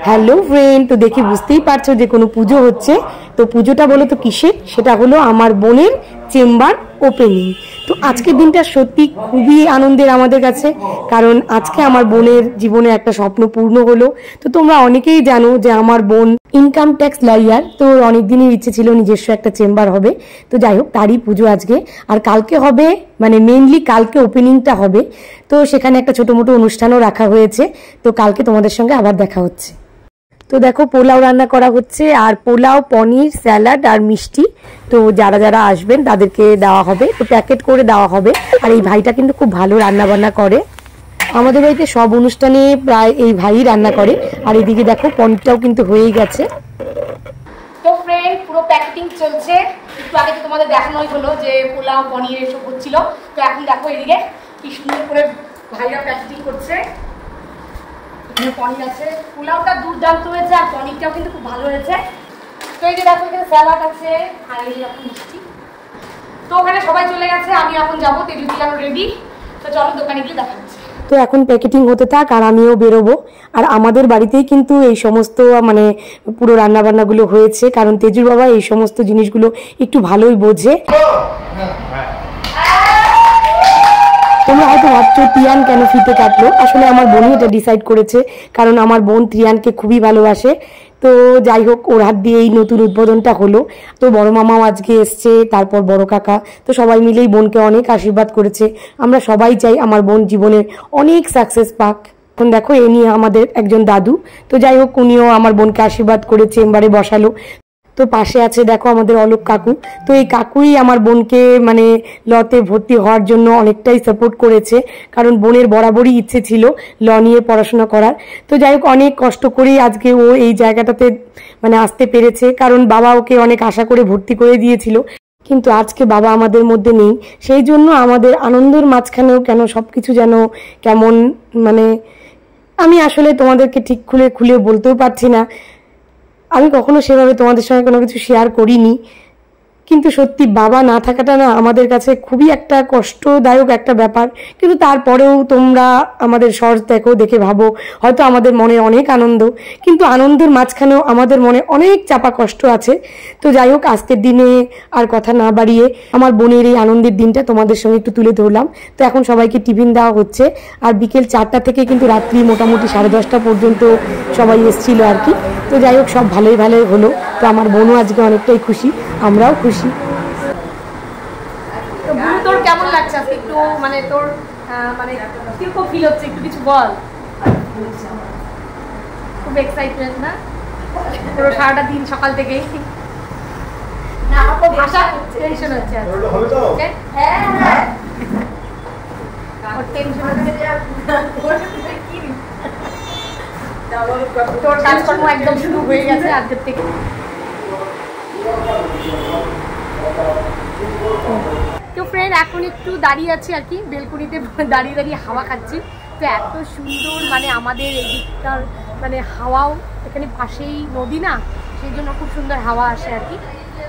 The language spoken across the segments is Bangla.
হ্যালো ফ্রেন্ড, তো দেখি বুঝতেই পারছো যে কোনো পুজো হচ্ছে। তো পুজোটা বলো তো কিসের? সেটা হলো আমার বোনের চেম্বার ওপেনিং। তো আজকের দিনটা সত্যি খুবই আনন্দের আমাদের কাছে, কারণ আজকে আমার বোনের জীবনে একটা স্বপ্ন পূর্ণ হলো। তো তোমরা অনেকেই জানো যে আমার বোন ইনকাম ট্যাক্স লয়ার, তো অনেক দিনের ইচ্ছে ছিল নিজস্ব একটা চেম্বার হবে। তো যাই হোক, তারই পুজো আজকে। আর কালকে হবে, মানে মেইনলি কালকে ওপেনিংটা হবে। তো সেখানে একটা ছোটো মোটো অনুষ্ঠানও রাখা হয়েছে। তো কালকে তোমাদের সঙ্গে আবার দেখা হচ্ছে। তো দেখো, পোলাও রান্না করা হচ্ছে, আর পোলাও, পনির, স্যালাড আর মিষ্টি। তো যারা যারা আসবেন তাদেরকে দেওয়া হবে, তো প্যাকেট করে দেওয়া হবে। আর এই ভাইটা কিন্তু খুব ভালো রান্না বান্না করে। আমাদের বাড়িতে সব অনুষ্ঠানে প্রায় এই ভাই রান্না করে। আর এদিকে দেখো, পনিরটাও কিন্তু হয়েই গেছে। তো ফ্রেন্ড, পুরো প্যাকেটিং চলছে। একটু আগে তো তোমাদের দেখানোই হলো যে পোলাও, পনির এসব হচ্ছিল। তো এখন দেখো এদিকে কি সুন্দর করে ভাইরা প্যাকেটিং করছে। এখানে পনির আছে, পোলাওটা দুর্দান্ত হয়েছে, আর পনিরটাও কিন্তু খুব ভালো হয়েছে। তো এই যে দেখো, এখানে স্যালাড আছে, আর এই রকম মিষ্টি। তো ওখানে সবাই চলে গেছে, আমি এখন যাবো। তেজু দিলাম রেডি। তো চলো দোকানে গিয়ে দেখা হচ্ছে। তো এখন প্যাকেটিং হতে থাক, আর আমিও বেরোবো। আর আমাদের বাড়িতেই কিন্তু এই সমস্ত মানে পুরো রান্নাবান্নাগুলো হয়েছে, কারণ তেজুর বাবা এই সমস্ত জিনিসগুলো একটু ভালোই বোঝে। তোমরা হয়তো ভাবছো ত্রিয়ান কেন ফিতে কাটলো, আসলে আমার বোনই এটা ডিসাইড করেছে, কারণ আমার বোন ত্রিয়ানকে খুবই ভালোবাসে। তো যাই হোক, ওর হাত দিয়ে এই নতুন উদ্বোধনটা হলো। তো বড় মামাও আজকে এসছে, তারপর বড় কাকা, তো সবাই মিলেই বোনকে অনেক আশীর্বাদ করেছে। আমরা সবাই চাই আমার বোন জীবনে অনেক সাকসেস পাক। এখন দেখো, এ নিয়ে আমাদের একজন দাদু। তো যাই হোক, উনিও আমার বোনকে আশীর্বাদ করে চেম্বারে বসালো। তো পাশে আছে দেখো আমাদের অলোক কাকু। তো এই কাকুই আমার বোনকে মানে লতে ভর্তি হওয়ার জন্য অনেকটাই সাপোর্ট করেছে, কারণ বোনের বরাবরই ইচ্ছে ছিল ল নিয়ে পড়াশোনা করার। তো যাই হোক, অনেক কষ্ট করেই আজকে ও এই জায়গাটাতে মানে আসতে পেরেছে, কারণ বাবা ওকে অনেক আশা করে ভর্তি করে দিয়েছিল। কিন্তু আজকে বাবা আমাদের মধ্যে নেই, সেই জন্য আমাদের আনন্দের মাঝখানেও কেন সবকিছু যেন কেমন, মানে আমি আসলে তোমাদেরকে ঠিক খুলে বলতেও পারছি না। আমি কখনো সেভাবে তোমাদের সঙ্গে কোনো কিছু শেয়ার করিনি, কিন্তু সত্যি বাবা না থাকাটা না আমাদের কাছে খুবই একটা কষ্টদায়ক একটা ব্যাপার। কিন্তু তারপরেও তোমরা আমাদের শর্ট দেখে ভাবো হয়তো আমাদের মনে অনেক আনন্দ, কিন্তু আনন্দের মাঝখানেও আমাদের মনে অনেক চাপা কষ্ট আছে। তো যাই হোক, আজকের দিনে আর কথা না বাড়িয়ে আমার বোনের এই আনন্দের দিনটা তোমাদের সঙ্গে একটু তুলে ধরলাম। তো এখন সবাইকে টিফিন দেওয়া হচ্ছে, আর বিকেল 4টা থেকে কিন্তু রাত্রি মোটামুটি 10:30 পর্যন্ত সবাই এসেছিল আর কি। তো যাই হোক, সব ভালোই হলো। তো আমার বোনও আজকে অনেকটাই খুশি, আমরাও খুশি। তো বুনু, তোর কেমন লাগছে আজকে? একটু মানে তোর মানে কিরকম ফিল হচ্ছে, একটু কিছু বল। খুব এক্সাইটমেন্ট না? পুরো সারাটা দিন সকাল থেকেই না আমার ভাষা টেনশন হচ্ছে। হ্যাঁ, ওর টেনশন হচ্ছে। তোর কাজকর্ম একদম শুরু হয়ে গেছে আজকের থেকে। তো ফ্রেন্ড, এখন একটু দাঁড়িয়ে আছি আর কি, বেলকনিতে দাঁড়িয়ে হাওয়া খাচ্ছি। তো এত সুন্দর মানে আমাদের এই দিকটার মানে হাওয়াও, এখানে পাশেই নদী না, সেই জন্য খুব সুন্দর হাওয়া আসে আর কি।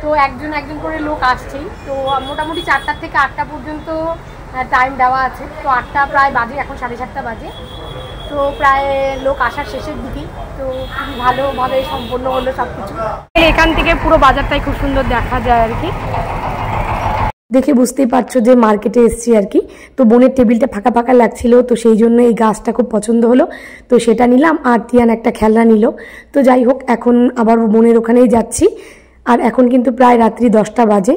তো একজন করে লোক আসছেই। তো মোটামুটি 4টা থেকে 8টা পর্যন্ত টাইম দেওয়া আছে। তো 8টা প্রায় বাজে, এখন 7:30 বাজে। তো প্রায় লোক আসার শেষের দিকেই। তো খুবই ভালোভাবে সম্পন্ন হলো সব কিছু। এখান থেকে পুরো বাজারটাই খুব সুন্দর দেখা যায় আর কি। দেখে বুঝতেই পারছো যে মার্কেটে এসছি আর কি। তো বোনের টেবিলটা ফাঁকা লাগছিল, তো সেই জন্য এই গাছটা খুব পছন্দ হলো, তো সেটা নিলাম। আর তিয়ান একটা খেলনা নিল। তো যাই হোক, এখন আবার বোনের ওখানেই যাচ্ছি। আর এখন কিন্তু প্রায় রাত্রি 10টা বাজে।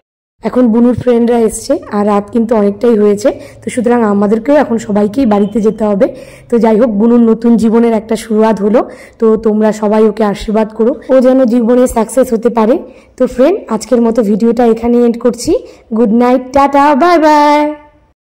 এখন বুনুর ফ্রেন্ডরা এসছে, আর রাত কিন্তু অনেকটাই হয়েছে। তো সুতরাং আমাদেরকেও এখন সবাইকেই বাড়িতে যেতে হবে। তো যাই হোক, বুনুর নতুন জীবনের একটা শুরুয়াত হলো। তো তোমরা সবাই ওকে আশীর্বাদ করো, ও যেন জীবনে সাকসেস হতে পারে। তো ফ্রেন্ড, আজকের মতো ভিডিওটা এখানে এন্ড করছি। Good night, tata, bye bye.